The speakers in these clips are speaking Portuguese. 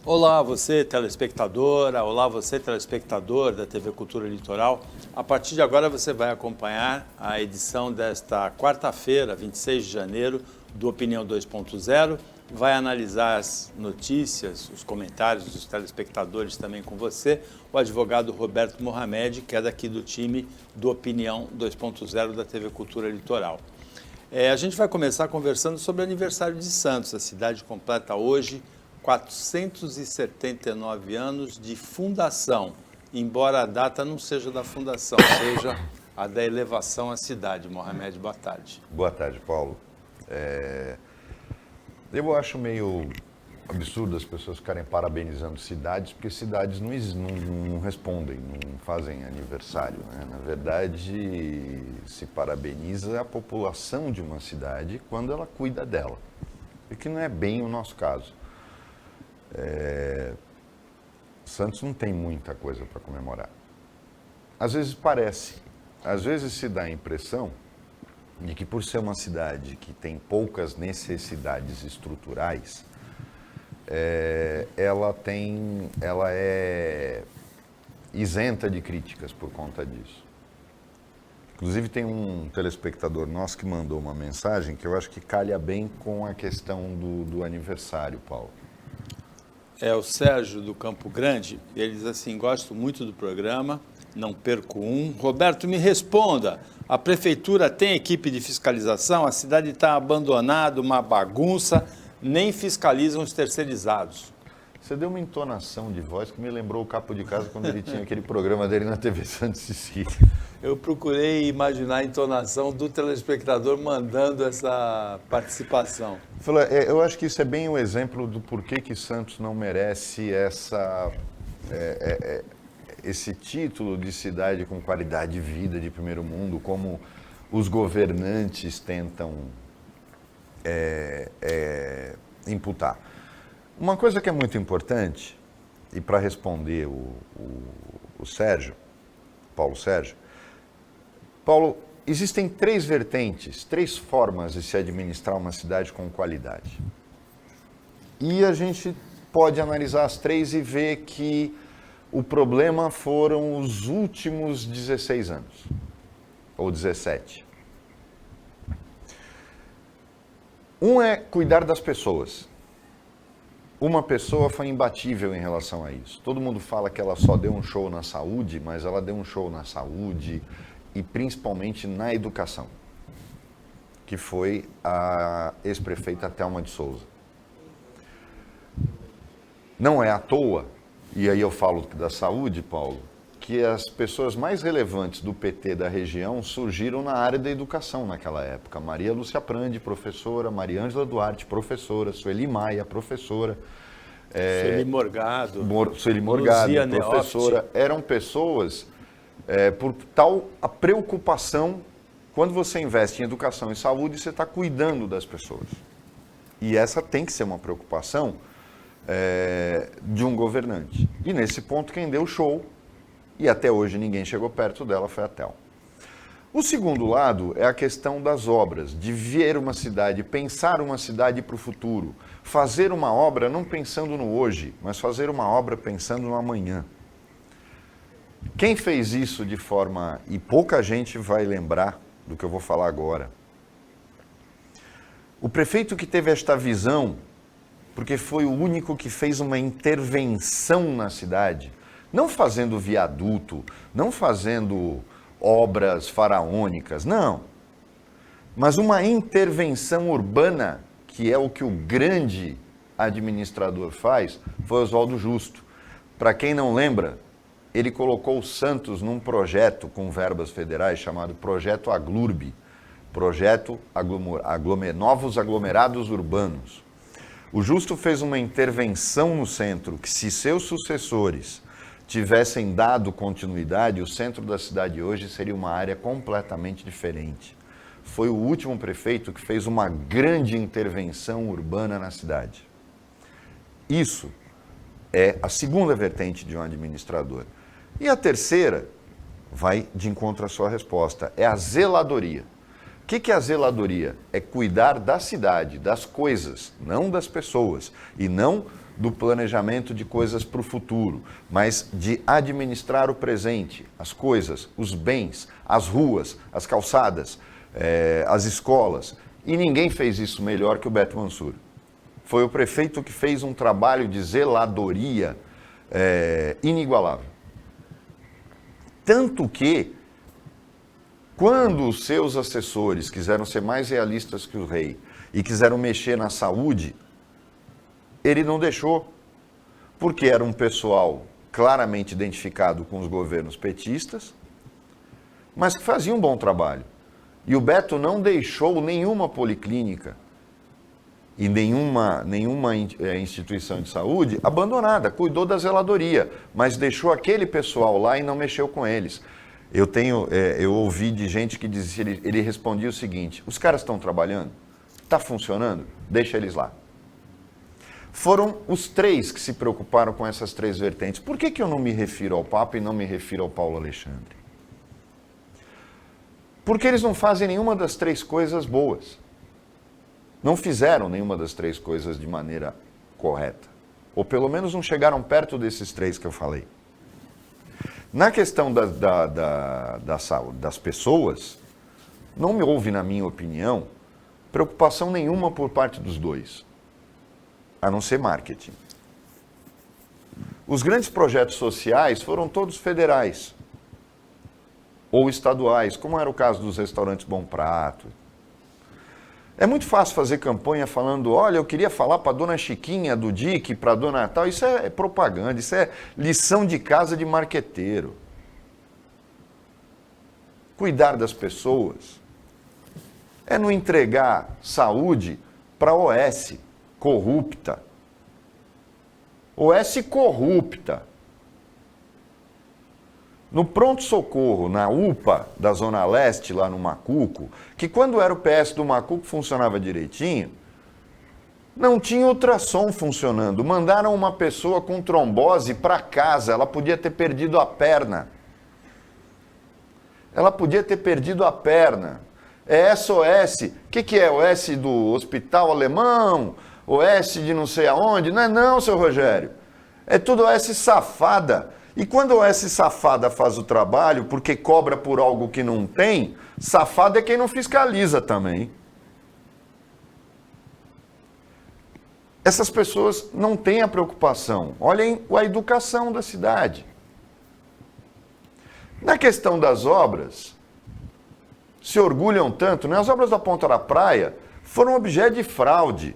Olá, você telespectadora, olá, você telespectador da TV Cultura Litoral. A partir de agora você vai acompanhar a edição desta quarta-feira, 26 de janeiro, do Opinião 2.0. Vai analisar as notícias, os comentários dos telespectadores também com você, o advogado Roberto Mohamed, que é daqui do time do Opinião 2.0 da TV Cultura Litoral. A gente vai começar conversando sobre o aniversário de Santos. A cidade completa hoje 479 anos de fundação, embora a data não seja da fundação, seja a da elevação à cidade. Mohamed, boa tarde. Boa tarde, Paulo. Eu acho meio absurdo as pessoas ficarem parabenizando cidades, porque cidades não respondem, não fazem aniversário, né? Na verdade, se parabeniza a população de uma cidade quando ela cuida dela, e que não é bem o nosso caso. Santos não tem muita coisa para comemorar. Às vezes parece, às vezes se dá a impressão de que por ser uma cidade que tem poucas necessidades estruturais, ela é isenta de críticas por conta disso. Inclusive tem um telespectador nosso que mandou uma mensagem que eu acho que calha bem com a questão do aniversário, Paulo. É o Sérgio do Campo Grande, ele diz assim: gosto muito do programa, não perco um. Roberto, me responda, a prefeitura tem equipe de fiscalização? A cidade está abandonada, uma bagunça, nem fiscalizam os terceirizados. Você deu uma entonação de voz que me lembrou o Capo de Casa quando ele tinha aquele programa dele na TV Santa Cecília. Eu procurei imaginar a entonação do telespectador mandando essa participação. Eu acho que isso é bem o exemplo do porquê que Santos não merece esse título de cidade com qualidade de vida de primeiro mundo, como os governantes tentam imputar. Uma coisa que é muito importante, e para responder o Sérgio, Paulo, existem três vertentes, três formas de se administrar uma cidade com qualidade. E a gente pode analisar as três e ver que o problema foram os últimos 16 anos, ou 17. Um é cuidar das pessoas. Uma pessoa foi imbatível em relação a isso. Todo mundo fala que ela só deu um show na saúde, mas ela deu um show na saúde e principalmente na educação, que foi a ex-prefeita Thelma de Souza. Não é à toa, e aí eu falo da saúde, Paulo, que as pessoas mais relevantes do PT da região surgiram na área da educação naquela época. Maria Lúcia Prandi, professora, Maria Ângela Duarte, professora, Sueli Maia, professora. Sueli Morgado, Luzia professora. Neopt. Eram pessoas, por tal a preocupação, quando você investe em educação e saúde, você está cuidando das pessoas. E essa tem que ser uma preocupação de um governante. E nesse ponto, quem deu show, e até hoje ninguém chegou perto dela, foi a Thelma. O segundo lado é a questão das obras, de ver uma cidade, pensar uma cidade para o futuro, fazer uma obra não pensando no hoje, mas fazer uma obra pensando no amanhã. Quem fez isso de forma, e pouca gente vai lembrar do que eu vou falar agora, o prefeito que teve esta visão, porque foi o único que fez uma intervenção na cidade, não fazendo viaduto, não fazendo obras faraônicas, não. Mas uma intervenção urbana, que é o que o grande administrador faz, foi Oswaldo Justo. Para quem não lembra, ele colocou o Santos num projeto com verbas federais chamado Projeto Aglurb, Projeto Novos Aglomerados Urbanos. O Justo fez uma intervenção no centro que, se seus sucessores tivessem dado continuidade, o centro da cidade hoje seria uma área completamente diferente. Foi o último prefeito que fez uma grande intervenção urbana na cidade. Isso é a segunda vertente de um administrador. E a terceira vai de encontro à sua resposta, é a zeladoria. O que é a zeladoria? É cuidar da cidade, das coisas, não das pessoas, e não do planejamento de coisas para o futuro, mas de administrar o presente, as coisas, os bens, as ruas, as calçadas, as escolas. E ninguém fez isso melhor que o Beto Mansur. Foi o prefeito que fez um trabalho de zeladoria inigualável. Tanto que, quando os seus assessores quiseram ser mais realistas que o rei e quiseram mexer na saúde, ele não deixou, porque era um pessoal claramente identificado com os governos petistas, mas que fazia um bom trabalho. E o Beto não deixou nenhuma policlínica e nenhuma instituição de saúde abandonada, cuidou da zeladoria, mas deixou aquele pessoal lá e não mexeu com eles. Eu ouvi de gente que dizia, ele respondia o seguinte: os caras estão trabalhando, está funcionando, deixa eles lá. Foram os três que se preocuparam com essas três vertentes. Por que eu não me refiro ao Papa e não me refiro ao Paulo Alexandre? Porque eles não fazem nenhuma das três coisas boas. Não fizeram nenhuma das três coisas de maneira correta. Ou pelo menos não chegaram perto desses três que eu falei. Na questão da saúde das pessoas, não houve, na minha opinião, preocupação nenhuma por parte dos dois, a não ser marketing. Os grandes projetos sociais foram todos federais ou estaduais, como era o caso dos restaurantes Bom Prato. É muito fácil fazer campanha falando, olha, eu queria falar para a dona Chiquinha do DIC, para a dona tal. Isso é propaganda, isso é lição de casa de marqueteiro. Cuidar das pessoas é não entregar saúde para a OS corrupta. OS corrupta. No pronto-socorro, na UPA da Zona Leste, lá no Macuco, que quando era o PS do Macuco funcionava direitinho, não tinha ultrassom funcionando. Mandaram uma pessoa com trombose para casa, ela podia ter perdido a perna. Ela podia ter perdido a perna. É SOS. O que é OS do Hospital Alemão? OS de não sei aonde? Não é não, seu Rogério. É tudo OS safada. E quando a OS safada faz o trabalho, porque cobra por algo que não tem, safado é quem não fiscaliza também. Essas pessoas não têm a preocupação. Olhem a educação da cidade. Na questão das obras, se orgulham tanto, né? As obras da Ponta da Praia foram objeto de fraude.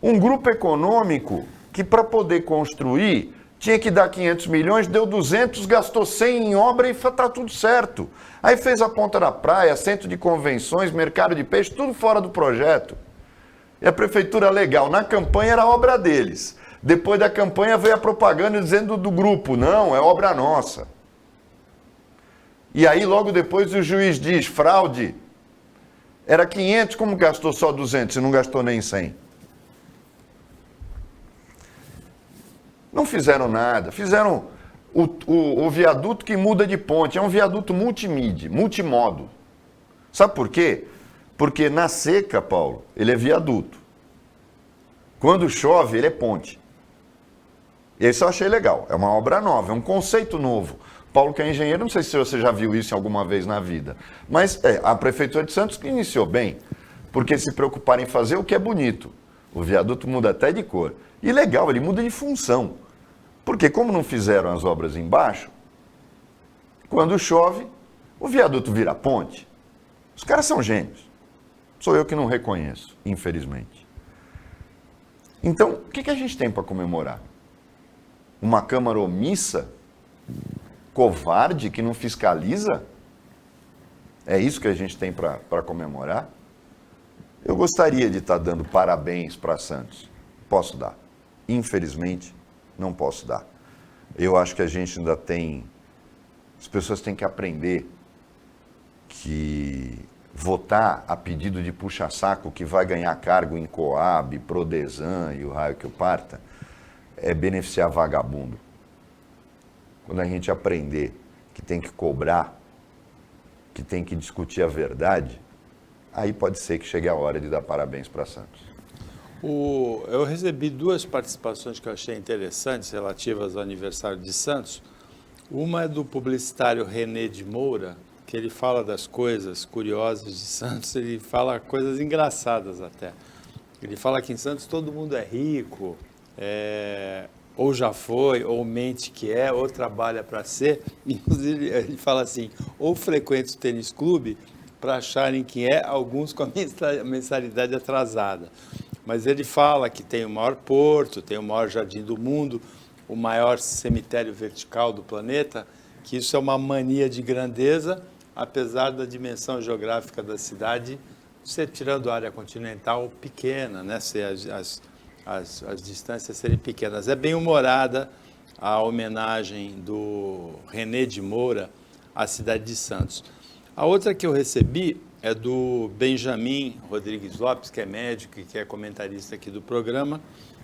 Um grupo econômico que, para poder construir, tinha que dar 500 milhões, deu 200, gastou 100 em obra e está tudo certo. Aí fez a Ponta da Praia, centro de convenções, mercado de peixe, tudo fora do projeto. E a prefeitura legal, na campanha era obra deles. Depois da campanha veio a propaganda dizendo do grupo, não, é obra nossa. E aí logo depois o juiz diz, fraude, era 500, como gastou só 200 e não gastou nem 100? Não fizeram nada, fizeram o viaduto que muda de ponte, é um viaduto multimídia, multimodo. Sabe por quê? Porque na seca, Paulo, ele é viaduto. Quando chove, ele é ponte. E isso eu achei legal, é uma obra nova, é um conceito novo. Paulo, que é engenheiro, não sei se você já viu isso alguma vez na vida, mas a Prefeitura de Santos que iniciou bem, porque se preocuparam em fazer o que é bonito. O viaduto muda até de cor. E legal, ele muda de função. Porque como não fizeram as obras embaixo, quando chove, o viaduto vira ponte. Os caras são gênios. Sou eu que não reconheço, infelizmente. Então, o que a gente tem para comemorar? Uma Câmara omissa? Covarde, que não fiscaliza? É isso que a gente tem para comemorar? Eu gostaria de estar dando parabéns para Santos. Posso dar. Infelizmente, não posso dar. Eu acho que a gente ainda tem... As pessoas têm que aprender que votar a pedido de puxa-saco que vai ganhar cargo em Coab, Prodesan e o raio que o parta, é beneficiar vagabundo. Quando a gente aprender que tem que cobrar, que tem que discutir a verdade, aí pode ser que chegue a hora de dar parabéns para Santos. Eu recebi 2 participações que eu achei interessantes relativas ao aniversário de Santos. Uma é do publicitário René de Moura, que ele fala das coisas curiosas de Santos, ele fala coisas engraçadas até. Ele fala que em Santos todo mundo é rico, ou já foi, ou mente que é, ou trabalha para ser. Inclusive, ele fala assim, ou frequenta o tênis clube para acharem que é, alguns com a mensalidade atrasada. Mas ele fala que tem o maior porto, tem o maior jardim do mundo, o maior cemitério vertical do planeta, que isso é uma mania de grandeza, apesar da dimensão geográfica da cidade ser, tirando a área continental, pequena, né? Ser as distâncias serem pequenas. É bem humorada a homenagem do René de Moura à cidade de Santos. A outra que eu recebi é do Benjamin Rodrigues Lopes, que é médico e que é comentarista aqui do programa,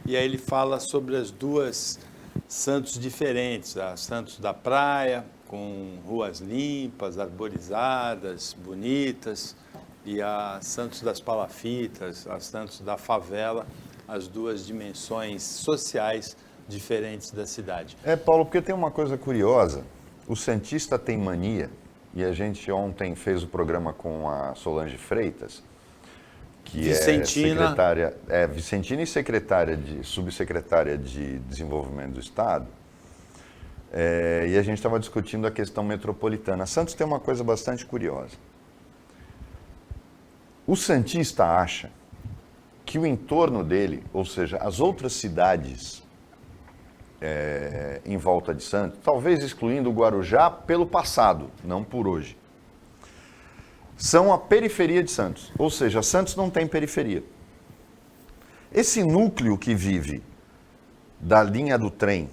e aí ele fala sobre as 2 Santos diferentes, a Santos da praia, com ruas limpas, arborizadas, bonitas, e a Santos das palafitas, a Santos da favela, as 2 dimensões sociais diferentes da cidade. Paulo, porque tem uma coisa curiosa, o santista tem mania, e a gente ontem fez o programa com a Solange Freitas, que Vicentina. Vicentina e subsecretária de Desenvolvimento do Estado, e a gente estava discutindo a questão metropolitana. Santos tem uma coisa bastante curiosa. O santista acha que o entorno dele, ou seja, as outras cidades em volta de Santos, talvez excluindo o Guarujá pelo passado, não por hoje, são a periferia de Santos. Ou seja, Santos não tem periferia. Esse núcleo que vive da linha do trem,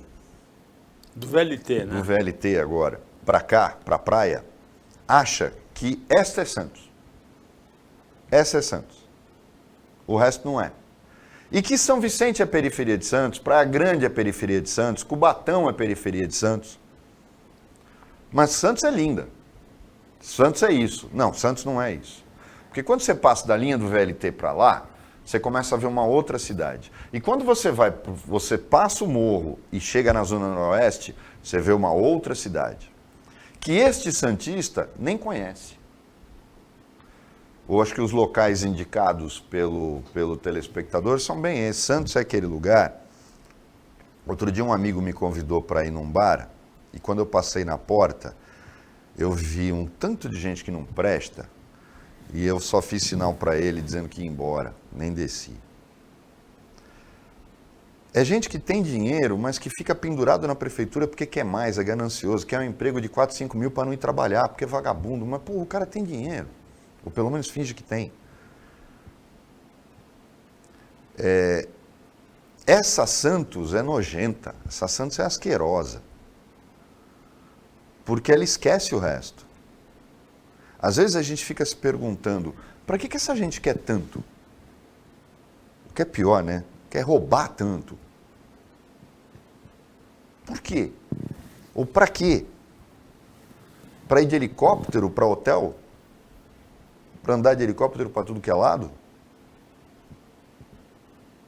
do VLT, né? Do VLT agora, para cá, para a praia, acha que esta é Santos. Essa é Santos. O resto não é. E que São Vicente é periferia de Santos, Praia Grande é periferia de Santos, Cubatão é periferia de Santos. Mas Santos é linda. Santos é isso. Não, Santos não é isso. Porque quando você passa da linha do VLT para lá, você começa a ver uma outra cidade. E quando você passa o morro e chega na Zona Noroeste, você vê uma outra cidade. Que este santista nem conhece. Eu acho que os locais indicados pelo telespectador são bem esses. Santos é aquele lugar. Outro dia um amigo me convidou para ir num bar, e quando eu passei na porta, eu vi um tanto de gente que não presta, e eu só fiz sinal para ele dizendo que ia embora, nem desci. É gente que tem dinheiro, mas que fica pendurado na prefeitura porque quer mais, é ganancioso, quer um emprego de 4, 5 mil para não ir trabalhar, porque é vagabundo. Mas, pô, o cara tem dinheiro. Ou pelo menos finge que tem. Essa Santos é nojenta, essa Santos é asquerosa. Porque ela esquece o resto. Às vezes a gente fica se perguntando, para que essa gente quer tanto? O que é pior, né? Quer roubar tanto. Por quê? Ou para quê? Para ir de helicóptero para hotel? Para andar de helicóptero para tudo que é lado?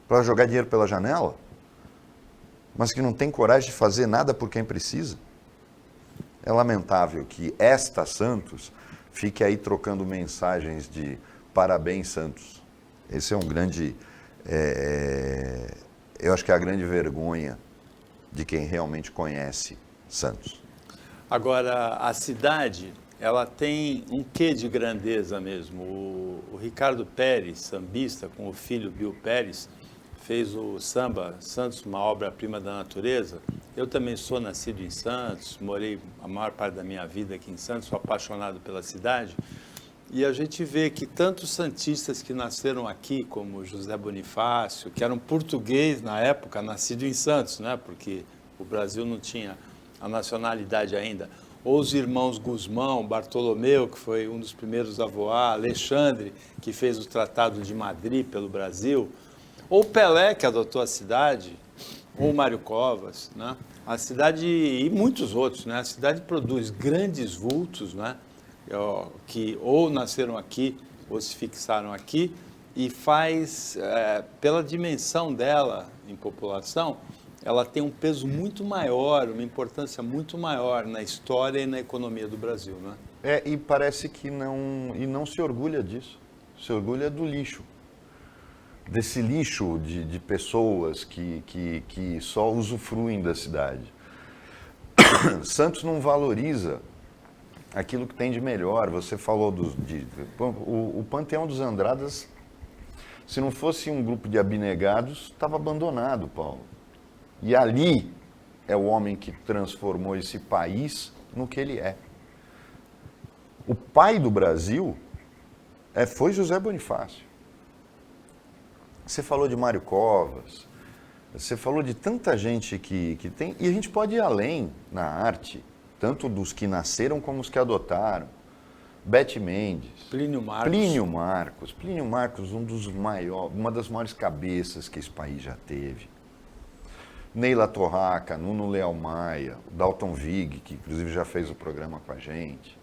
Para jogar dinheiro pela janela? Mas que não tem coragem de fazer nada por quem precisa? É lamentável que esta Santos fique aí trocando mensagens de parabéns, Santos. Esse é um grande... eu acho que é a grande vergonha de quem realmente conhece Santos. Agora, a cidade... ela tem um quê de grandeza mesmo. O Ricardo Pérez, sambista, com o filho Bill Pérez, fez o samba Santos, uma obra-prima da natureza. Eu também sou nascido em Santos, morei a maior parte da minha vida aqui em Santos, sou apaixonado pela cidade. E a gente vê que tantos santistas que nasceram aqui, como José Bonifácio, que eram português na época, nascido em Santos, né? Porque o Brasil não tinha a nacionalidade ainda, ou os irmãos Gusmão, Bartolomeu, que foi um dos primeiros a voar, Alexandre, que fez o Tratado de Madrid pelo Brasil, ou Pelé, que adotou a cidade, ou Mário Covas, né? A cidade, e muitos outros, né? A cidade produz grandes vultos, né? Que ou nasceram aqui, ou se fixaram aqui, e faz, pela dimensão dela em população, ela tem um peso muito maior, uma importância muito maior na história e na economia do Brasil, né? E parece que não se orgulha disso. Se orgulha do lixo. Desse lixo de pessoas que só usufruem da cidade. Santos não valoriza aquilo que tem de melhor. Você falou o Panteão dos Andradas, se não fosse um grupo de abnegados, estava abandonado, Paulo. E ali é o homem que transformou esse país no que ele é. O pai do Brasil foi José Bonifácio. Você falou de Mário Covas, você falou de tanta gente que tem... E a gente pode ir além na arte, tanto dos que nasceram como os que adotaram. Bete Mendes. Plínio Marcos. Plínio Marcos, uma das maiores cabeças que esse país já teve. Neila Torraca, Nuno Leal Maia, Dalton Vig, que inclusive já fez o programa com a gente.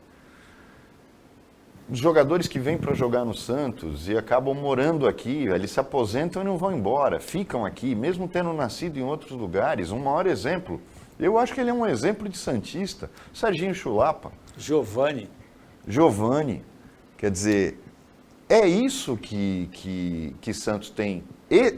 Os jogadores que vêm para jogar no Santos e acabam morando aqui, eles se aposentam e não vão embora, ficam aqui, mesmo tendo nascido em outros lugares. Um maior exemplo, eu acho que ele é um exemplo de santista, Serginho Chulapa. Giovanni, quer dizer, é isso que Santos tem.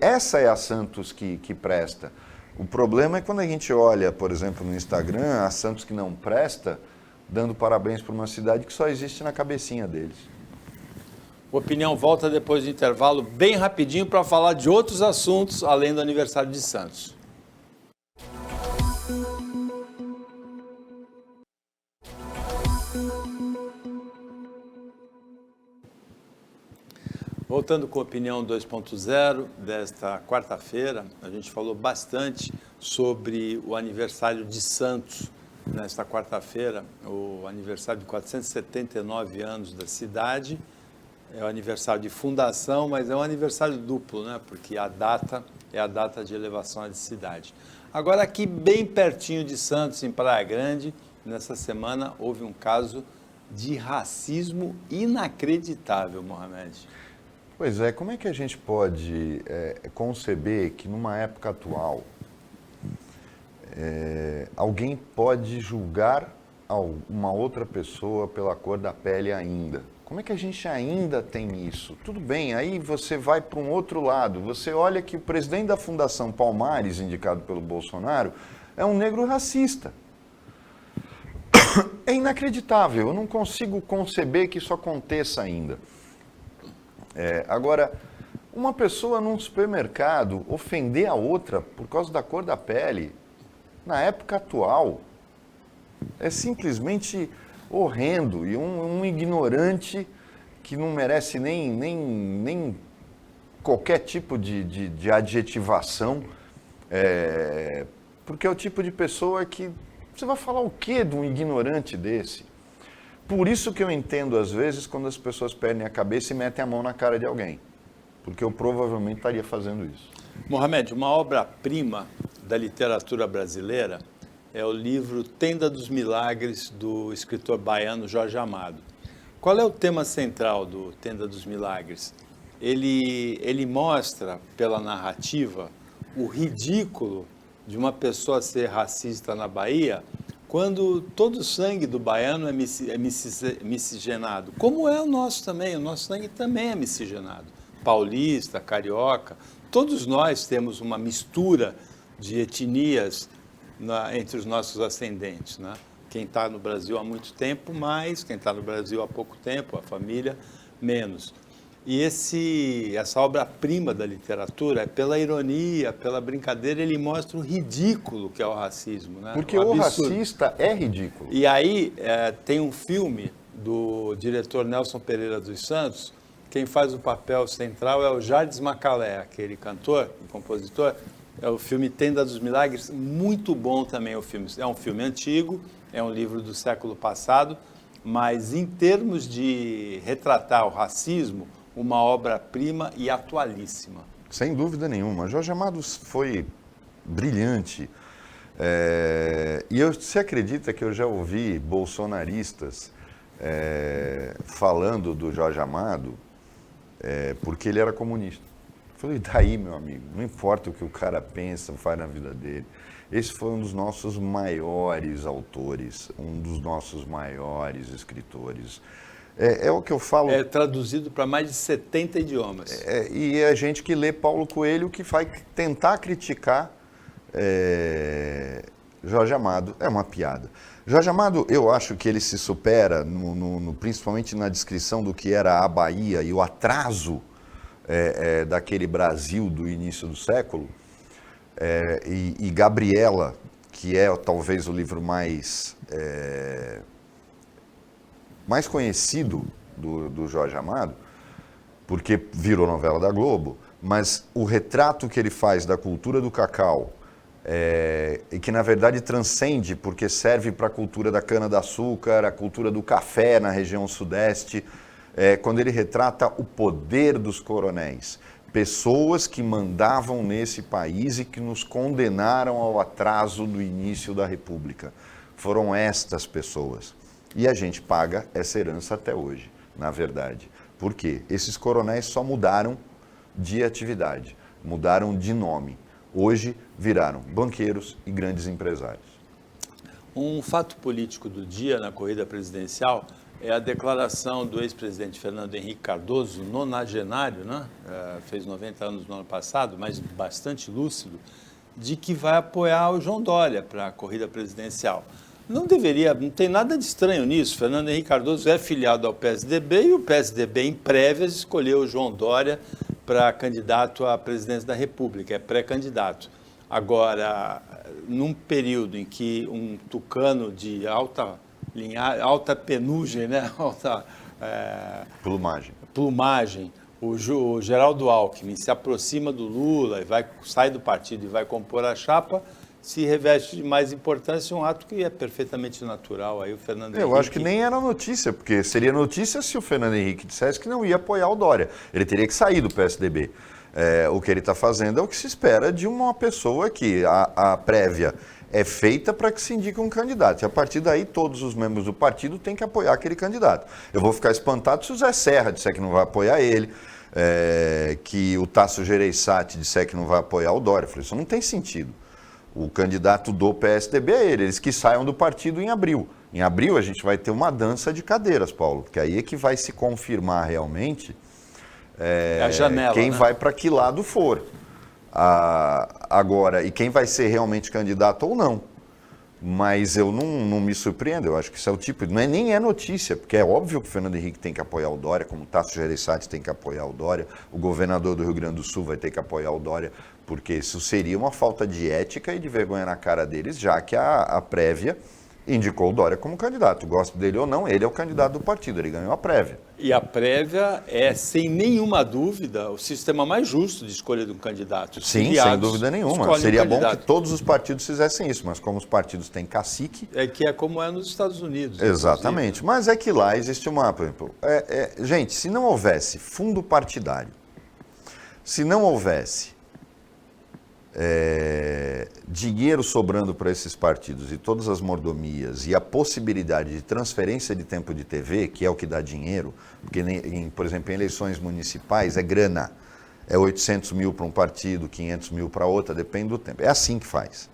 Essa é a Santos que presta. O problema é quando a gente olha, por exemplo, no Instagram, a Santos que não presta, dando parabéns para uma cidade que só existe na cabecinha deles. O Opinião volta depois do intervalo, bem rapidinho, para falar de outros assuntos, além do aniversário de Santos. Voltando com a Opinião 2.0 desta quarta-feira, a gente falou bastante sobre o aniversário de Santos. Nesta quarta-feira, o aniversário de 479 anos da cidade, é o aniversário de fundação, mas é um aniversário duplo, né? Porque a data é a data de elevação à cidade. Agora, aqui bem pertinho de Santos, em Praia Grande, nessa semana houve um caso de racismo inacreditável, Mohamed. Pois é, como é que a gente pode conceber que numa época atual alguém pode julgar uma outra pessoa pela cor da pele ainda? Como é que a gente ainda tem isso? Tudo bem, aí você vai para um outro lado, você olha que o presidente da Fundação Palmares, indicado pelo Bolsonaro, é um negro racista. É inacreditável, eu não consigo conceber que isso aconteça ainda. Agora, uma pessoa num supermercado ofender a outra por causa da cor da pele, na época atual, é simplesmente horrendo e um ignorante que não merece nem qualquer tipo de adjetivação, porque é o tipo de pessoa que... Você vai falar o quê de um ignorante desse? Por isso que eu entendo, às vezes, quando as pessoas perdem a cabeça e metem a mão na cara de alguém. Porque eu provavelmente estaria fazendo isso. Mohamed, uma obra-prima da literatura brasileira é o livro Tenda dos Milagres, do escritor baiano Jorge Amado. Qual é o tema central do Tenda dos Milagres? Ele mostra, pela narrativa, o ridículo de uma pessoa ser racista na Bahia, quando todo o sangue do baiano é miscigenado, como é o nosso sangue também é miscigenado, paulista, carioca, todos nós temos uma mistura de etnias entre os nossos ascendentes, né? Quem está no Brasil há muito tempo, mais, quem está no Brasil há pouco tempo, a família, menos. E essa obra-prima da literatura, pela ironia, pela brincadeira, ele mostra o ridículo que é o racismo, né? Porque o racista é ridículo. E aí tem um filme do diretor Nelson Pereira dos Santos, quem faz o papel central é o Jardim Macalé, aquele cantor e compositor. É o filme Tenda dos Milagres, muito bom também o filme. É um filme antigo, é um livro do século passado, mas em termos de retratar o racismo, uma obra-prima e atualíssima. Sem dúvida nenhuma. Jorge Amado foi brilhante. E você acredita que eu já ouvi bolsonaristas falando do Jorge Amado porque ele era comunista. Eu falei, daí, meu amigo, não importa o que o cara pensa, faz na vida dele. Esse foi um dos nossos maiores autores, um dos nossos maiores escritores. É o que eu falo... É traduzido para mais de 70 idiomas. E é gente que lê Paulo Coelho que vai tentar criticar Jorge Amado. É uma piada. Jorge Amado, eu acho que ele se supera, principalmente na descrição do que era a Bahia e o atraso daquele Brasil do início do século. E Gabriela, que é talvez o livro mais conhecido do Jorge Amado, porque virou novela da Globo, mas o retrato que ele faz da cultura do cacau, e que na verdade transcende, porque serve para a cultura da cana-de-açúcar, a cultura do café na região sudeste, quando ele retrata o poder dos coronéis, pessoas que mandavam nesse país e que nos condenaram ao atraso do início da República. Foram estas pessoas. E a gente paga essa herança até hoje, na verdade. Por quê? Esses coronéis só mudaram de atividade, mudaram de nome. Hoje viraram banqueiros e grandes empresários. Um fato político do dia na corrida presidencial é a declaração do ex-presidente Fernando Henrique Cardoso, nonagenário, né? Fez 90 anos no ano passado, mas bastante lúcido, de que vai apoiar o João Dória para a corrida presidencial. Não tem nada de estranho nisso. Fernando Henrique Cardoso é filiado ao PSDB e o PSDB, em prévias, escolheu o João Dória para candidato à presidência da República, é pré-candidato. Agora, num período em que um tucano de alta penugem, né? Plumagem, o Geraldo Alckmin se aproxima do Lula e sai do partido e vai compor a chapa, se reveste de mais importância um ato que é perfeitamente natural. Aí o Fernando Henrique... Eu acho que nem era notícia, porque seria notícia se o Fernando Henrique dissesse que não ia apoiar o Dória. Ele teria que sair do PSDB. O que ele está fazendo é o que se espera de uma pessoa que a prévia é feita para que se indique um candidato. E a partir daí, todos os membros do partido têm que apoiar aquele candidato. Eu vou ficar espantado se o Zé Serra disser que não vai apoiar ele, que o Tasso Gereissati disser que não vai apoiar o Dória. Eu falei, isso não tem sentido. O candidato do PSDB é ele, eles que saiam do partido em abril. Em abril a gente vai ter uma dança de cadeiras, Paulo, porque aí é que vai se confirmar realmente a janela, quem né? vai para que lado for. Agora, e quem vai ser realmente candidato ou não. Mas eu não me surpreendo, eu acho que isso é o tipo, nem é notícia, porque é óbvio que o Fernando Henrique tem que apoiar o Dória, como o Tasso Gereissati tem que apoiar o Dória, o governador do Rio Grande do Sul vai ter que apoiar o Dória, porque isso seria uma falta de ética e de vergonha na cara deles, já que a prévia indicou o Dória como candidato. Gosto dele ou não, ele é o candidato do partido, ele ganhou a prévia. E a prévia é, sem nenhuma dúvida, o sistema mais justo de escolha de um candidato. Sim, sem dúvida nenhuma. Seria bom que todos os partidos fizessem isso, mas como os partidos têm cacique... É como é nos Estados Unidos. Exatamente, mas é que lá existe uma... Por exemplo, gente, se não houvesse fundo partidário, se não houvesse dinheiro sobrando para esses partidos e todas as mordomias e a possibilidade de transferência de tempo de TV, que é o que dá dinheiro, porque, por exemplo, em eleições municipais é grana, é 800 mil para um partido, 500 mil para outra, depende do tempo. É assim que faz.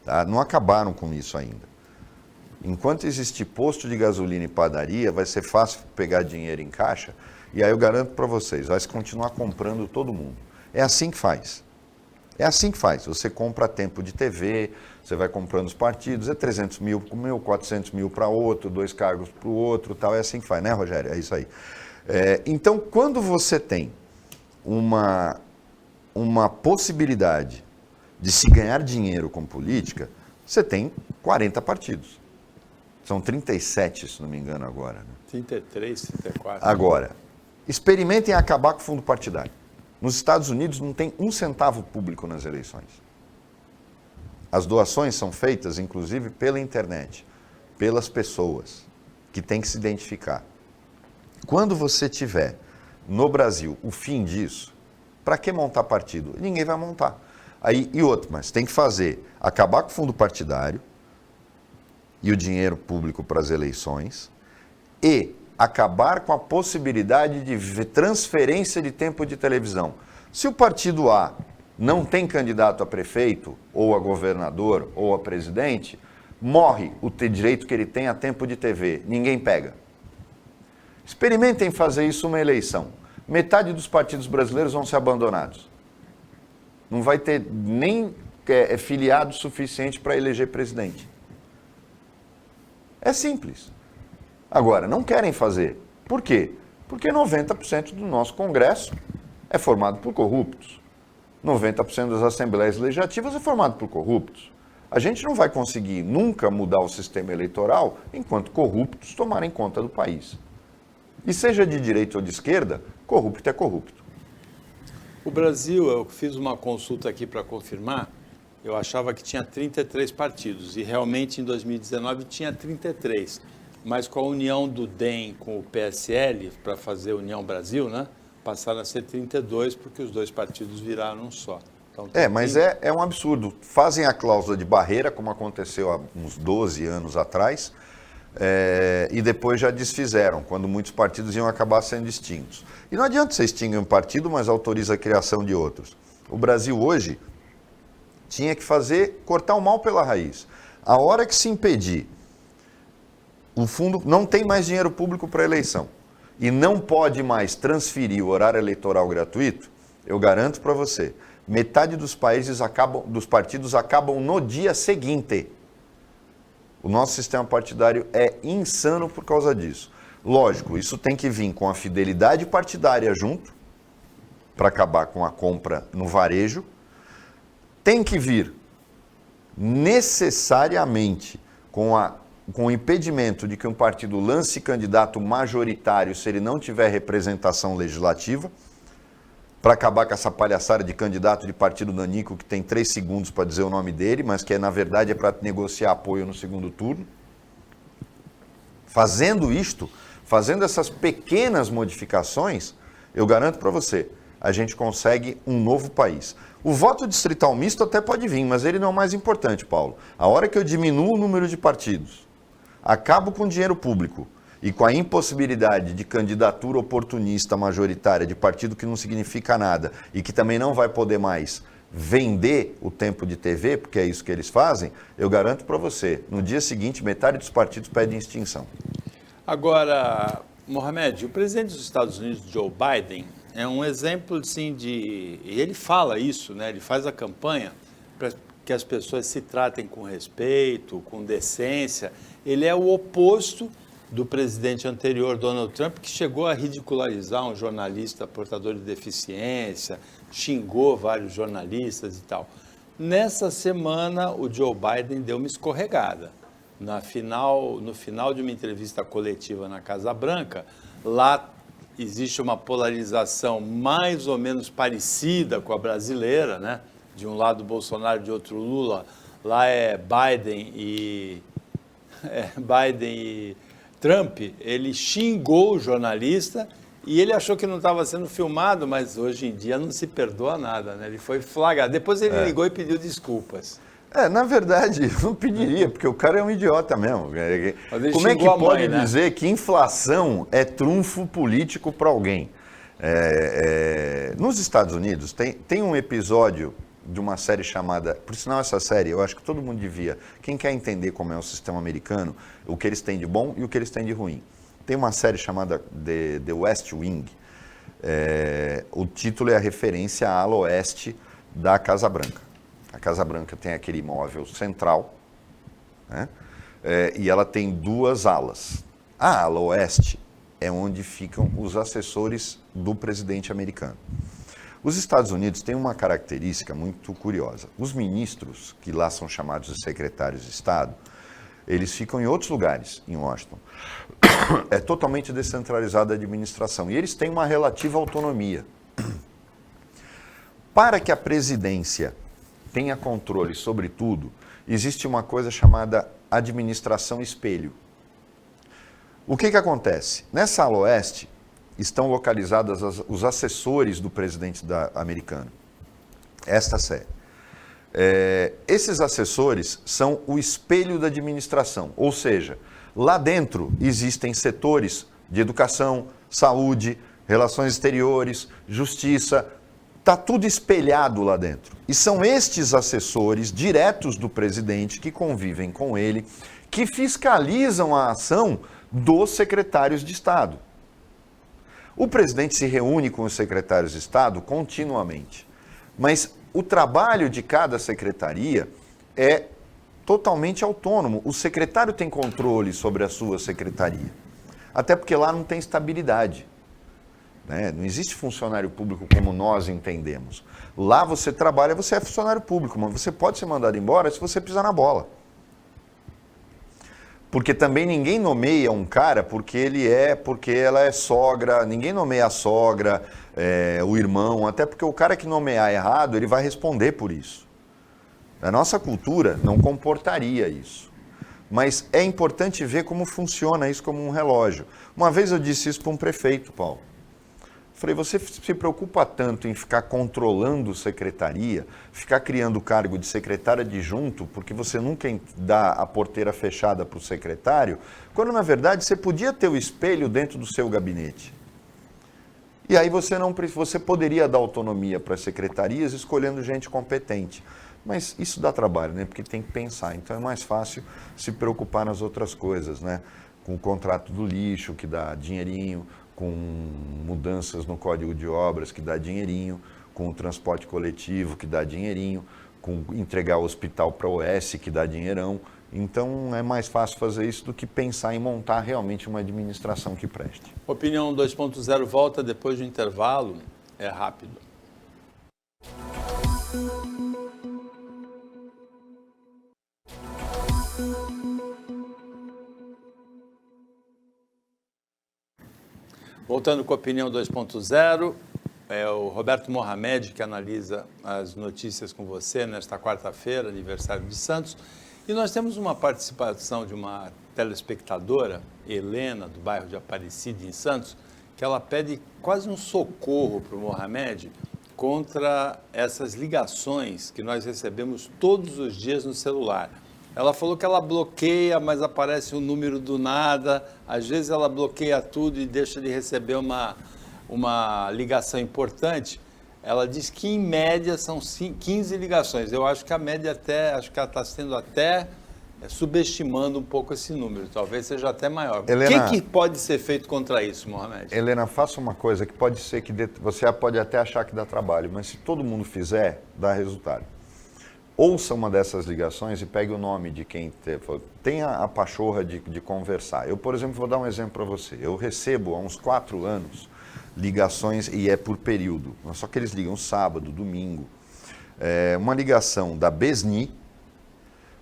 Tá? Não acabaram com isso ainda. Enquanto existir posto de gasolina e padaria, vai ser fácil pegar dinheiro em caixa, e aí eu garanto para vocês, vai se continuar comprando todo mundo. É assim que faz. É assim que faz. Você compra tempo de TV, você vai comprando os partidos, é 300 mil para o meu, 400 mil para outro, 2 cargos para o outro, tal. É assim que faz, né, Rogério? É isso aí. Então, quando você tem uma possibilidade de se ganhar dinheiro com política, você tem 40 partidos. São 37, se não me engano, agora. Né? 33, 34. Agora, experimentem acabar com o fundo partidário. Nos Estados Unidos não tem um centavo público nas eleições. As doações são feitas, inclusive, pela internet, pelas pessoas que têm que se identificar. Quando você tiver no Brasil o fim disso, para que montar partido? Ninguém vai montar. Mas tem que acabar com o fundo partidário e o dinheiro público para as eleições e acabar com a possibilidade de transferência de tempo de televisão. Se o partido A não tem candidato a prefeito, ou a governador, ou a presidente, morre o direito que ele tem a tempo de TV. Ninguém pega. Experimentem fazer isso numa eleição. Metade dos partidos brasileiros vão ser abandonados. Não vai ter nem filiado suficiente para eleger presidente. É simples. Agora, não querem fazer. Por quê? Porque 90% do nosso Congresso é formado por corruptos. 90% das assembleias legislativas é formado por corruptos. A gente não vai conseguir nunca mudar o sistema eleitoral enquanto corruptos tomarem conta do país. E seja de direita ou de esquerda, corrupto é corrupto. O Brasil, eu fiz uma consulta aqui para confirmar, eu achava que tinha 33 partidos e realmente em 2019 tinha 33. Mas com a união do DEM com o PSL, para fazer União Brasil, né, passaram a ser 32 porque os dois partidos viraram um só. Então, mas é um absurdo. Fazem a cláusula de barreira, como aconteceu há uns 12 anos atrás, e depois já desfizeram, quando muitos partidos iam acabar sendo extintos. E não adianta você extinguir um partido, mas autoriza a criação de outros. O Brasil hoje tinha que cortar o mal pela raiz. A hora que se impedir, o fundo não tem mais dinheiro público para eleição e não pode mais transferir o horário eleitoral gratuito, eu garanto para você, metade dos partidos acabam no dia seguinte. O nosso sistema partidário é insano por causa disso. Lógico, isso tem que vir com a fidelidade partidária junto, para acabar com a compra no varejo. Tem que vir necessariamente com o impedimento de que um partido lance candidato majoritário se ele não tiver representação legislativa, para acabar com essa palhaçada de candidato de partido nanico que tem 3 segundos para dizer o nome dele, mas que na verdade é para negociar apoio no segundo turno. Fazendo essas pequenas modificações, eu garanto para você, a gente consegue um novo país. O voto distrital misto até pode vir, mas ele não é o mais importante, Paulo. A hora que eu diminuo o número de partidos, acabo com o dinheiro público e com a impossibilidade de candidatura oportunista majoritária de partido que não significa nada e que também não vai poder mais vender o tempo de TV, porque é isso que eles fazem, eu garanto para você, no dia seguinte, metade dos partidos pedem extinção. Agora, Mohamed, o presidente dos Estados Unidos, Joe Biden, é um exemplo assim, e ele fala isso, né? Ele faz a campanha para que as pessoas se tratem com respeito, com decência. Ele é o oposto do presidente anterior, Donald Trump, que chegou a ridicularizar um jornalista portador de deficiência, xingou vários jornalistas e tal. Nessa semana, o Joe Biden deu uma escorregada. No final de uma entrevista coletiva na Casa Branca, lá existe uma polarização mais ou menos parecida com a brasileira, né? De um lado Bolsonaro, de outro Lula. Lá é Biden e Trump. Ele xingou o jornalista e ele achou que não estava sendo filmado, mas hoje em dia não se perdoa nada, né? Ele foi flagrado. Depois ele ligou e pediu desculpas. Na verdade, eu não pediria, porque o cara é um idiota mesmo. Como é que pode dizer que inflação é trunfo político para alguém? Nos Estados Unidos, tem um episódio de uma série chamada... Por sinal, essa série, eu acho que todo mundo devia... Quem quer entender como é o sistema americano, o que eles têm de bom e o que eles têm de ruim. Tem uma série chamada The West Wing. O título é a referência à ala oeste da Casa Branca. A Casa Branca tem aquele imóvel central, né? E ela tem 2 alas. A ala oeste é onde ficam os assessores do presidente americano. Os Estados Unidos têm uma característica muito curiosa. Os ministros, que lá são chamados de secretários de Estado, eles ficam em outros lugares, em Washington. É totalmente descentralizada a administração e eles têm uma relativa autonomia. Para que a presidência tenha controle sobre tudo, existe uma coisa chamada administração espelho. O que acontece? Nessa ala oeste estão localizados os assessores do presidente americano. Esta série. Esses assessores são o espelho da administração, ou seja, lá dentro existem setores de educação, saúde, relações exteriores, justiça. Está tudo espelhado lá dentro. E são estes assessores diretos do presidente que convivem com ele, que fiscalizam a ação dos secretários de Estado. O presidente se reúne com os secretários de Estado continuamente, mas o trabalho de cada secretaria é totalmente autônomo. O secretário tem controle sobre a sua secretaria, até porque lá não tem estabilidade. Né? Não existe funcionário público como nós entendemos. Lá você trabalha, você é funcionário público, mas você pode ser mandado embora se você pisar na bola. Porque também ninguém nomeia um cara porque ela é sogra, ninguém nomeia a sogra, o irmão, até porque o cara que nomear errado, ele vai responder por isso. A nossa cultura não comportaria isso. Mas é importante ver como funciona isso como um relógio. Uma vez eu disse isso para um prefeito, Paulo. Falei, você se preocupa tanto em ficar controlando secretaria, ficar criando o cargo de secretário adjunto, porque você nunca dá a porteira fechada para o secretário, quando na verdade você podia ter o espelho dentro do seu gabinete. E aí você poderia dar autonomia para as secretarias escolhendo gente competente. Mas isso dá trabalho, né? Porque tem que pensar. Então é mais fácil se preocupar nas outras coisas, né? Com o contrato do lixo, que dá dinheirinho, com mudanças no Código de Obras, que dá dinheirinho, com o transporte coletivo, que dá dinheirinho, com entregar o hospital para o OS, que dá dinheirão. Então é mais fácil fazer isso do que pensar em montar realmente uma administração que preste. Opinião 2.0 volta depois do intervalo, é rápido. Voltando com a Opinião 2.0, é o Roberto Mohamed que analisa as notícias com você nesta quarta-feira, aniversário de Santos. E nós temos uma participação de uma telespectadora, Helena, do bairro de Aparecida, em Santos, que ela pede quase um socorro para o Mohamed contra essas ligações que nós recebemos todos os dias no celular. Ela falou que ela bloqueia, mas aparece um número do nada. Às vezes ela bloqueia tudo e deixa de receber uma ligação importante. Ela diz que em média são 15 ligações. Eu acho que a média acho que ela está sendo até subestimando um pouco esse número. Talvez seja até maior. Helena, o que pode ser feito contra isso, Mohamed? Helena, faça uma coisa que pode ser que você pode até achar que dá trabalho, mas se todo mundo fizer, dá resultado. Ouça uma dessas ligações e pegue o nome de quem tenha a pachorra de conversar. Eu, por exemplo, vou dar um exemplo para você. Eu recebo há uns 4 anos ligações, e é por período, só que eles ligam sábado, domingo. Uma ligação da Besni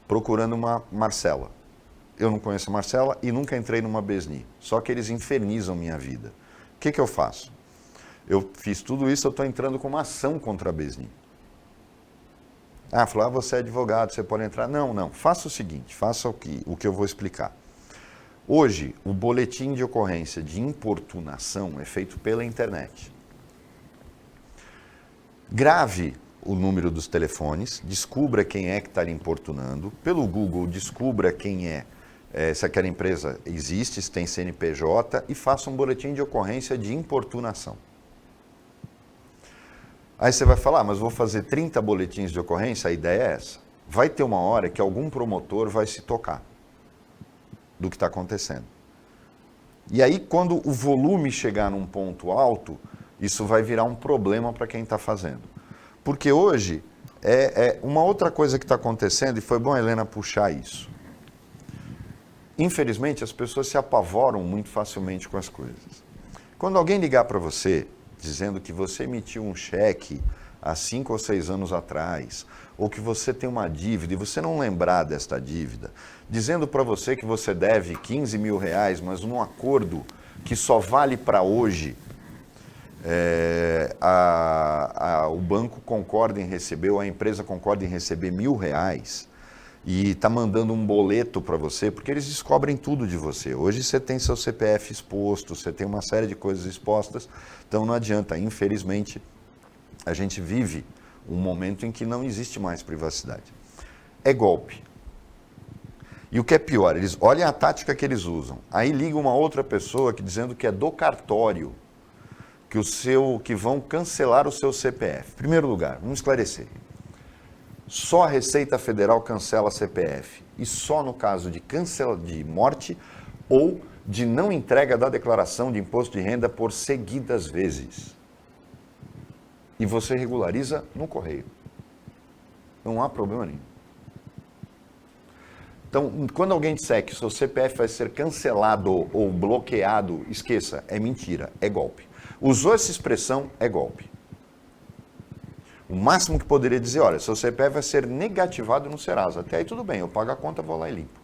procurando uma Marcela. Eu não conheço a Marcela e nunca entrei numa Besni, só que eles infernizam minha vida. O que eu faço? Eu fiz tudo isso, eu estou entrando com uma ação contra a Besni. Falou, você é advogado, você pode entrar. Não, faça o seguinte, faça o que eu vou explicar. Hoje, o boletim de ocorrência de importunação é feito pela internet. Grave o número dos telefones, descubra quem é que está lhe importunando. Pelo Google, descubra quem se aquela empresa existe, se tem CNPJ, e faça um boletim de ocorrência de importunação. Aí você vai falar, mas vou fazer 30 boletins de ocorrência? A ideia é essa. Vai ter uma hora que algum promotor vai se tocar do que está acontecendo. E aí, quando o volume chegar num ponto alto, isso vai virar um problema para quem está fazendo. Porque hoje, uma outra coisa que está acontecendo, e foi bom a Helena puxar isso. Infelizmente, as pessoas se apavoram muito facilmente com as coisas. Quando alguém ligar para você, dizendo que você emitiu um cheque há 5 ou 6 anos atrás, ou que você tem uma dívida e você não lembrar desta dívida, dizendo para você que você deve 15 mil reais, mas num acordo que só vale para hoje, o banco concorda em receber, ou a empresa concorda em receber R$1.000, e está mandando um boleto para você, porque eles descobrem tudo de você. Hoje você tem seu CPF exposto, você tem uma série de coisas expostas, então não adianta. Infelizmente, a gente vive um momento em que não existe mais privacidade. É golpe. E o que é pior, eles olhem a tática que eles usam. Aí liga uma outra pessoa dizendo que é do cartório, que vão cancelar o seu CPF. Em primeiro lugar, vamos esclarecer. Só a Receita Federal cancela CPF. E só no caso de morte ou de não entrega da declaração de imposto de renda por seguidas vezes. E você regulariza no correio. Não há problema nenhum. Então, quando alguém disser que o seu CPF vai ser cancelado ou bloqueado, esqueça, é mentira, é golpe. Usou essa expressão, é golpe. O máximo que poderia dizer, olha, seu CPF vai ser negativado no Serasa. Até aí tudo bem, eu pago a conta, vou lá e limpo.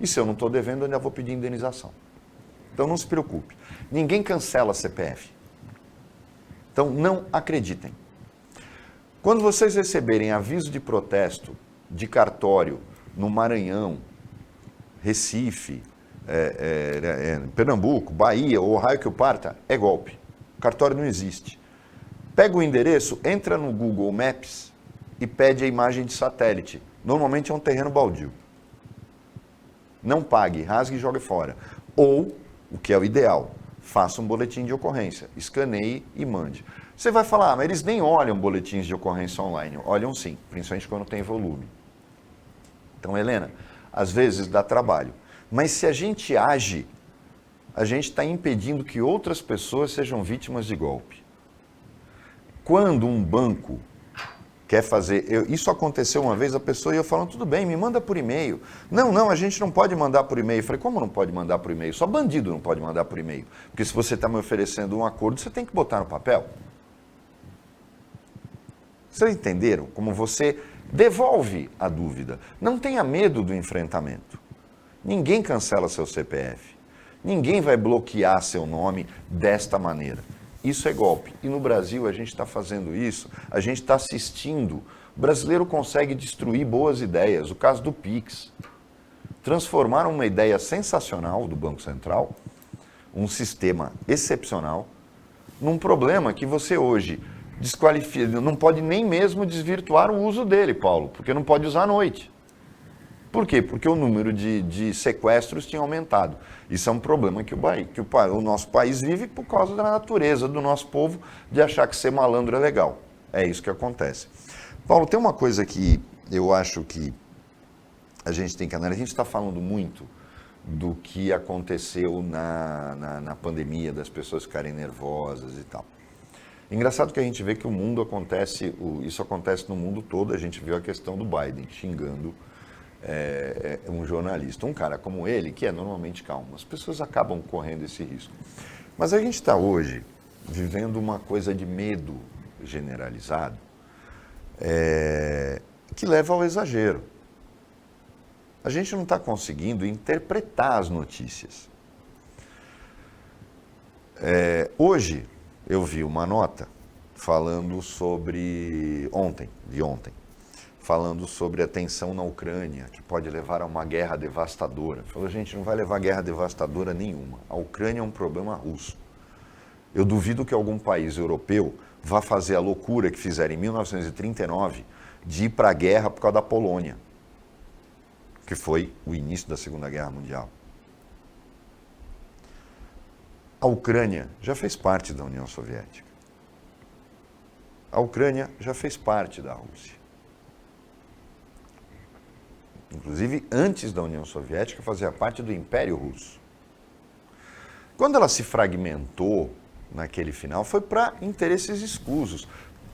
E se eu não estou devendo, eu ainda vou pedir indenização. Então não se preocupe. Ninguém cancela CPF. Então não acreditem. Quando vocês receberem aviso de protesto de cartório no Maranhão, Recife, Pernambuco, Bahia ou raio que o parta, é golpe. O cartório não existe. Pega o endereço, entra no Google Maps e pede a imagem de satélite. Normalmente é um terreno baldio. Não pague, rasgue e jogue fora. Ou, o que é o ideal, faça um boletim de ocorrência, escaneie e mande. Você vai falar, mas eles nem olham boletins de ocorrência online. Olham sim, principalmente quando tem volume. Então, Helena, às vezes dá trabalho. Mas se a gente age, a gente está impedindo que outras pessoas sejam vítimas de golpe. Quando um banco quer fazer... isso aconteceu uma vez, a pessoa ia falando, tudo bem, me manda por e-mail. Não, a gente não pode mandar por e-mail. Eu falei, como não pode mandar por e-mail? Só bandido não pode mandar por e-mail. Porque se você está me oferecendo um acordo, você tem que botar no papel. Vocês entenderam? Como você devolve a dúvida. Não tenha medo do enfrentamento. Ninguém cancela seu CPF. Ninguém vai bloquear seu nome desta maneira. Isso é golpe. E no Brasil a gente está fazendo isso, a gente está assistindo. O brasileiro consegue destruir boas ideias. O caso do Pix. Transformaram uma ideia sensacional do Banco Central, um sistema excepcional, num problema que você hoje desqualifica, não pode nem mesmo desvirtuar o uso dele, Paulo, porque não pode usar à noite. Por quê? Porque o número de sequestros tinha aumentado. Isso é um problema que o nosso país vive por causa da natureza do nosso povo de achar que ser malandro é legal. É isso que acontece. Paulo, tem uma coisa que eu acho que a gente tem que analisar. A gente está falando muito do que aconteceu na pandemia, das pessoas ficarem nervosas e tal. Engraçado que a gente vê que isso acontece no mundo todo. A gente viu a questão do Biden xingando um jornalista, um cara como ele, que é normalmente calmo. As pessoas acabam correndo esse risco. Mas a gente está hoje vivendo uma coisa de medo generalizado que leva ao exagero. A gente não está conseguindo interpretar as notícias. Hoje eu vi uma nota falando sobre ontem, falando sobre a tensão na Ucrânia, que pode levar a uma guerra devastadora. Falou, gente, não vai levar a guerra devastadora nenhuma. A Ucrânia é um problema russo. Eu duvido que algum país europeu vá fazer a loucura que fizeram em 1939 de ir para a guerra por causa da Polônia, que foi o início da Segunda Guerra Mundial. A Ucrânia já fez parte da União Soviética. A Ucrânia já fez parte da Rússia. Inclusive, antes da União Soviética, fazia parte do Império Russo. Quando ela se fragmentou naquele final, foi para interesses escusos.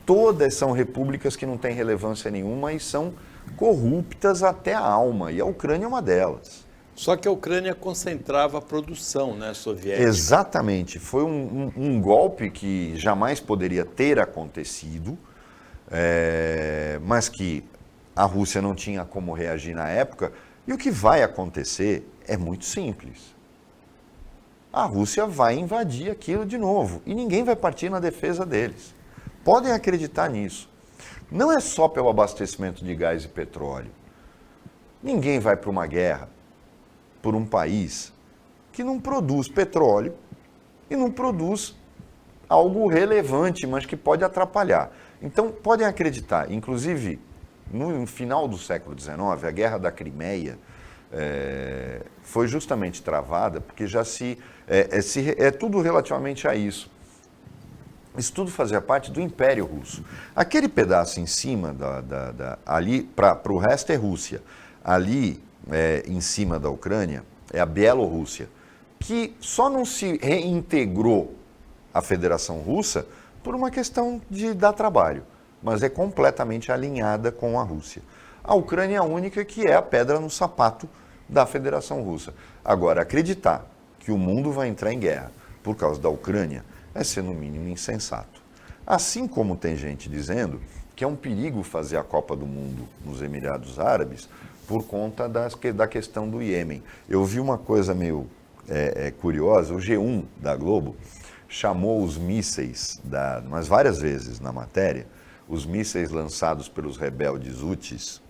Todas são repúblicas que não têm relevância nenhuma e são corruptas até a alma, e a Ucrânia é uma delas. Só que a Ucrânia concentrava a produção, né, soviética. Exatamente. Foi um golpe que jamais poderia ter acontecido, mas que a Rússia não tinha como reagir na época. E o que vai acontecer é muito simples. A Rússia vai invadir aquilo de novo e ninguém vai partir na defesa deles. Podem acreditar nisso. Não é só pelo abastecimento de gás e petróleo. Ninguém vai para uma guerra por um país que não produz petróleo e não produz algo relevante, mas que pode atrapalhar. Então, podem acreditar, inclusive, no final do século XIX, a Guerra da Crimeia, foi justamente travada porque já é tudo relativamente a isso. Isso tudo fazia parte do Império Russo. Aquele pedaço em cima, ali, para o resto é Rússia. Ali, em cima da Ucrânia, é a Bielorrússia, que só não se reintegrou à Federação Russa por uma questão de dar trabalho, mas é completamente alinhada com a Rússia. A Ucrânia é a única que é a pedra no sapato da Federação Russa. Agora, acreditar que o mundo vai entrar em guerra por causa da Ucrânia é ser, no mínimo, insensato. Assim como tem gente dizendo que é um perigo fazer a Copa do Mundo nos Emirados Árabes por conta da questão do Iêmen. Eu vi uma coisa meio curiosa, o G1 da Globo chamou os mísseis, mas várias vezes na matéria, os mísseis lançados pelos rebeldes Houthis,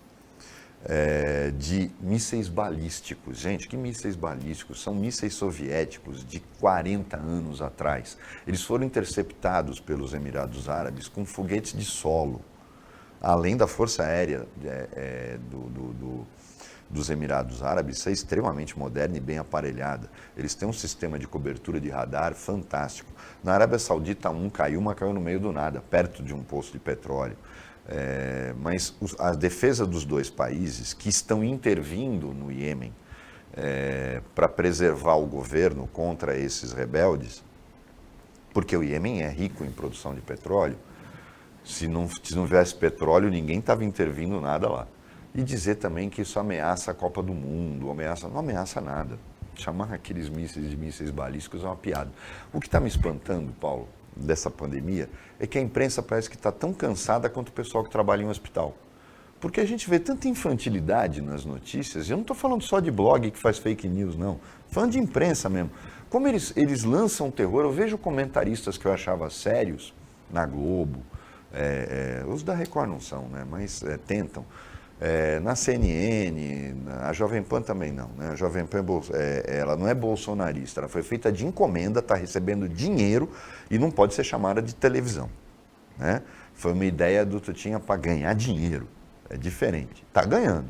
de mísseis balísticos. Gente, que mísseis balísticos? São mísseis soviéticos de 40 anos atrás. Eles foram interceptados pelos Emirados Árabes com foguetes de solo, além da força aérea dos Emirados Árabes ser extremamente moderna e bem aparelhada. Eles têm um sistema de cobertura de radar fantástico. Na Arábia Saudita, caiu no meio do nada, perto de um poço de petróleo. Mas a defesa dos dois países que estão intervindo no Iêmen para preservar o governo contra esses rebeldes, porque o Iêmen é rico em produção de petróleo, se não tivesse petróleo, ninguém estava intervindo nada lá. E dizer também que isso ameaça a Copa do Mundo, não ameaça nada. Chamar aqueles mísseis de mísseis balísticos é uma piada. O que está me espantando, Paulo, dessa pandemia, é que a imprensa parece que está tão cansada quanto o pessoal que trabalha em um hospital. Porque a gente vê tanta infantilidade nas notícias, e eu não estou falando só de blog que faz fake news, não. Falando de imprensa mesmo. Como eles lançam terror, eu vejo comentaristas que eu achava sérios, na Globo, os da Record não são, né? Mas tentam. Na CNN, a Jovem Pan também não, né? A Jovem Pan ela não é bolsonarista, ela foi feita de encomenda, está recebendo dinheiro e não pode ser chamada de televisão, né? Foi uma ideia do Tutinha para ganhar dinheiro, é diferente, está ganhando,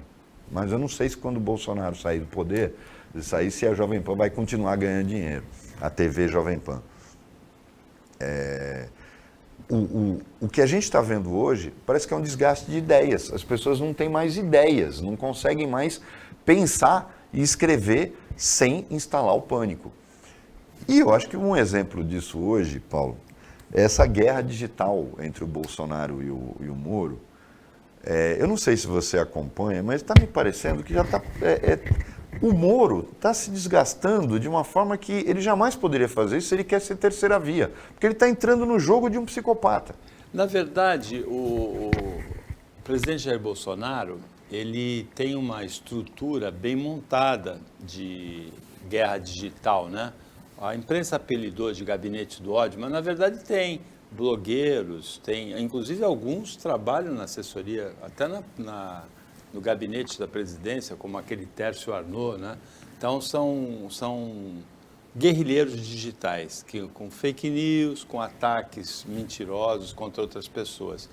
mas eu não sei se quando o Bolsonaro sair do poder, se a Jovem Pan vai continuar ganhando dinheiro, a TV Jovem Pan. O que a gente está vendo hoje parece que é um desgaste de ideias. As pessoas não têm mais ideias, não conseguem mais pensar e escrever sem instalar o pânico. E eu acho que um exemplo disso hoje, Paulo, é essa guerra digital entre o Bolsonaro e o Moro. Eu não sei se você acompanha, mas está me parecendo que já está... o Moro está se desgastando de uma forma que ele jamais poderia fazer isso se ele quer ser terceira via, porque ele está entrando no jogo de um psicopata. Na verdade, o presidente Jair Bolsonaro, ele tem uma estrutura bem montada de guerra digital, né? A imprensa apelidou de gabinete do ódio, mas na verdade tem blogueiros, tem, inclusive alguns trabalham na assessoria, até no gabinete da presidência, como aquele Tércio Arnaud, né? Então, são guerrilheiros digitais, com fake news, com ataques mentirosos contra outras pessoas.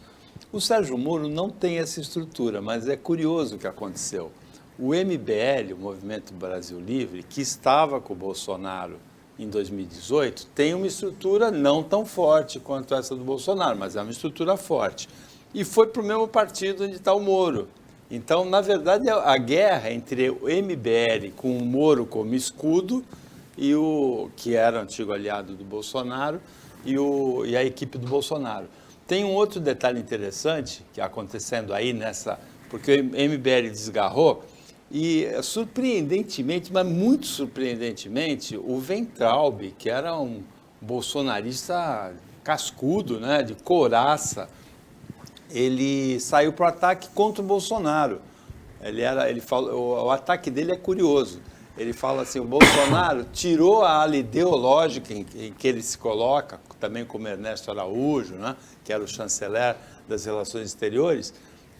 O Sérgio Moro não tem essa estrutura, mas é curioso o que aconteceu. O MBL, o Movimento Brasil Livre, que estava com o Bolsonaro em 2018, tem uma estrutura não tão forte quanto essa do Bolsonaro, mas é uma estrutura forte. E foi para o mesmo partido onde está o Moro. Então, na verdade, a guerra entre o MBL com o Moro como escudo, e que era o antigo aliado do Bolsonaro, e a equipe do Bolsonaro. Tem um outro detalhe interessante que acontecendo aí porque o MBL desgarrou, e surpreendentemente, mas muito surpreendentemente, o Weintraub, que era um bolsonarista cascudo, né, de couraça, ele saiu para o ataque contra o Bolsonaro. O ataque dele é curioso. Ele fala assim, o Bolsonaro tirou a ala ideológica em que ele se coloca, também como Ernesto Araújo, né, que era o chanceler das relações exteriores,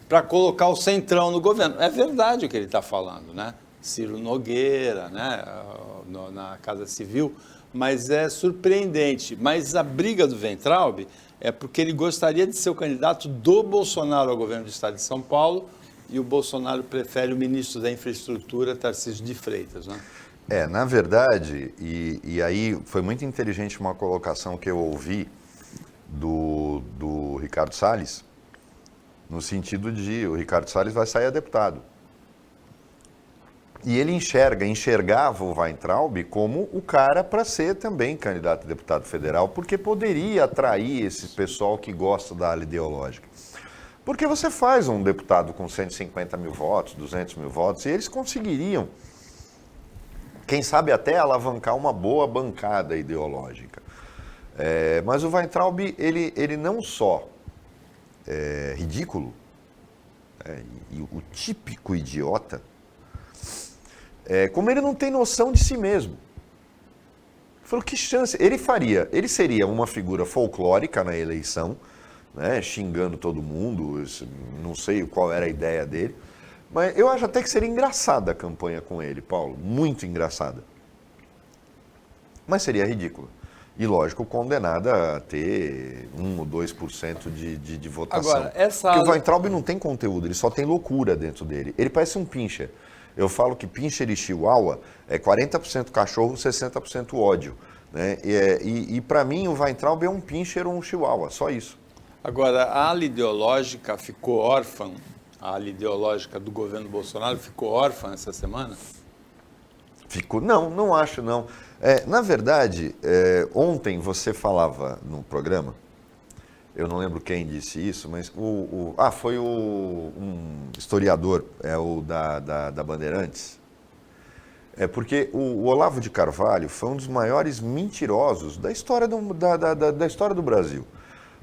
para colocar o centrão no governo. É verdade o que ele está falando, né? Ciro Nogueira, né, na Casa Civil, mas é surpreendente. Mas a briga do Weintraub é porque ele gostaria de ser o candidato do Bolsonaro ao governo do Estado de São Paulo e o Bolsonaro prefere o ministro da Infraestrutura, Tarcísio de Freitas, né? Na verdade, e aí foi muito inteligente uma colocação que eu ouvi do Ricardo Salles, no sentido de o Ricardo Salles vai sair a deputado. E ele enxergava o Weintraub como o cara para ser também candidato a deputado federal, porque poderia atrair esse pessoal que gosta da ala ideológica. Porque você faz um deputado com 150 mil votos, 200 mil votos, e eles conseguiriam, quem sabe até alavancar uma boa bancada ideológica. Mas o Weintraub, ele não só é ridículo, e o típico idiota, como ele não tem noção de si mesmo. Falou, que chance. Ele seria uma figura folclórica na eleição, né, xingando todo mundo, não sei qual era a ideia dele, mas eu acho até que seria engraçada a campanha com ele, Paulo, muito engraçada. Mas seria ridícula. E, lógico, condenada a ter 1 ou 2% de votação. Agora, porque o Weintraub não tem conteúdo, ele só tem loucura dentro dele. Ele parece um pincher. Eu falo que pincher e chihuahua é 40% cachorro, 60% ódio. Né? E para mim, o Weintraub é um pincher ou um chihuahua, só isso. Agora, a ala ideológica ficou órfã, a ala ideológica do governo Bolsonaro ficou órfã essa semana? Ficou? Não acho, não. Na verdade, ontem você falava no programa, eu não lembro quem disse isso, mas foi um historiador, o da Bandeirantes. Porque o Olavo de Carvalho foi um dos maiores mentirosos da história da história do Brasil.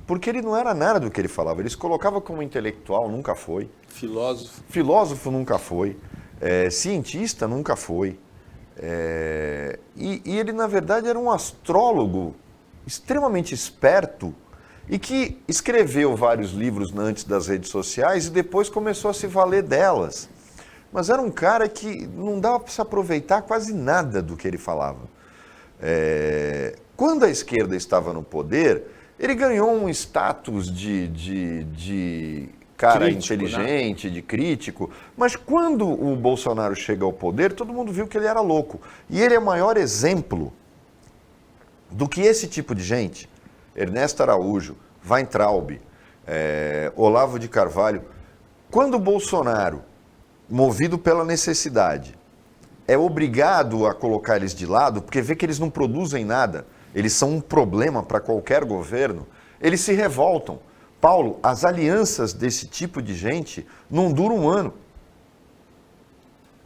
Porque ele não era nada do que ele falava. Ele se colocava como intelectual, nunca foi. Filósofo? Filósofo nunca foi. Cientista nunca foi. E ele, na verdade, era um astrólogo extremamente esperto e que escreveu vários livros antes das redes sociais e depois começou a se valer delas. Mas era um cara que não dava para se aproveitar quase nada do que ele falava. Quando a esquerda estava no poder, ele ganhou um status de cara crítico, inteligente, né? De crítico. Mas quando o Bolsonaro chega ao poder, todo mundo viu que ele era louco. E ele é o maior exemplo do que esse tipo de gente, Ernesto Araújo, Weintraub, Olavo de Carvalho, quando o Bolsonaro, movido pela necessidade, é obrigado a colocar eles de lado, porque vê que eles não produzem nada, eles são um problema para qualquer governo, eles se revoltam. Paulo, as alianças desse tipo de gente não duram um ano.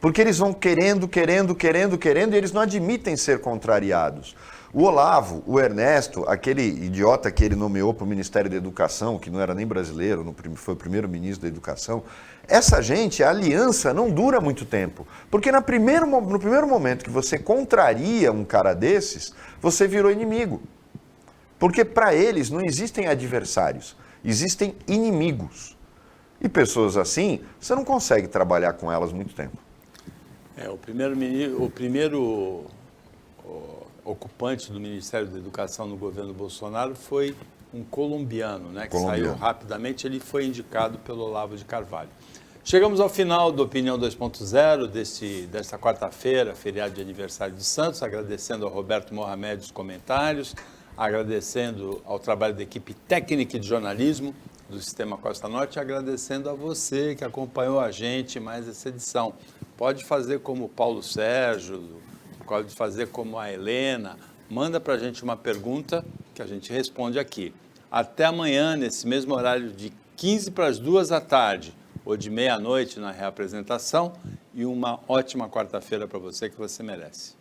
Porque eles vão querendo, e eles não admitem ser contrariados. O Olavo, o Ernesto, aquele idiota que ele nomeou para o Ministério da Educação, que não era nem brasileiro, foi o primeiro ministro da Educação, essa gente, a aliança não dura muito tempo. Porque no primeiro momento que você contraria um cara desses, você virou inimigo. Porque para eles não existem adversários, existem inimigos. E pessoas assim, você não consegue trabalhar com elas muito tempo. O primeiro ocupante do Ministério da Educação no governo Bolsonaro foi um colombiano, né, que saiu rapidamente, ele foi indicado pelo Olavo de Carvalho. Chegamos ao final do Opinião 2.0 desta quarta-feira, feriado de aniversário de Santos, agradecendo ao Roberto Mohamed os comentários, agradecendo ao trabalho da equipe técnica de jornalismo do Sistema Costa Norte, agradecendo a você que acompanhou a gente mais essa edição. Pode fazer como o Paulo Sérgio, pode fazer como a Helena, manda para a gente uma pergunta que a gente responde aqui. Até amanhã, nesse mesmo horário de 15 para as 2 da tarde, ou de meia-noite na reapresentação, e uma ótima quarta-feira para você que você merece.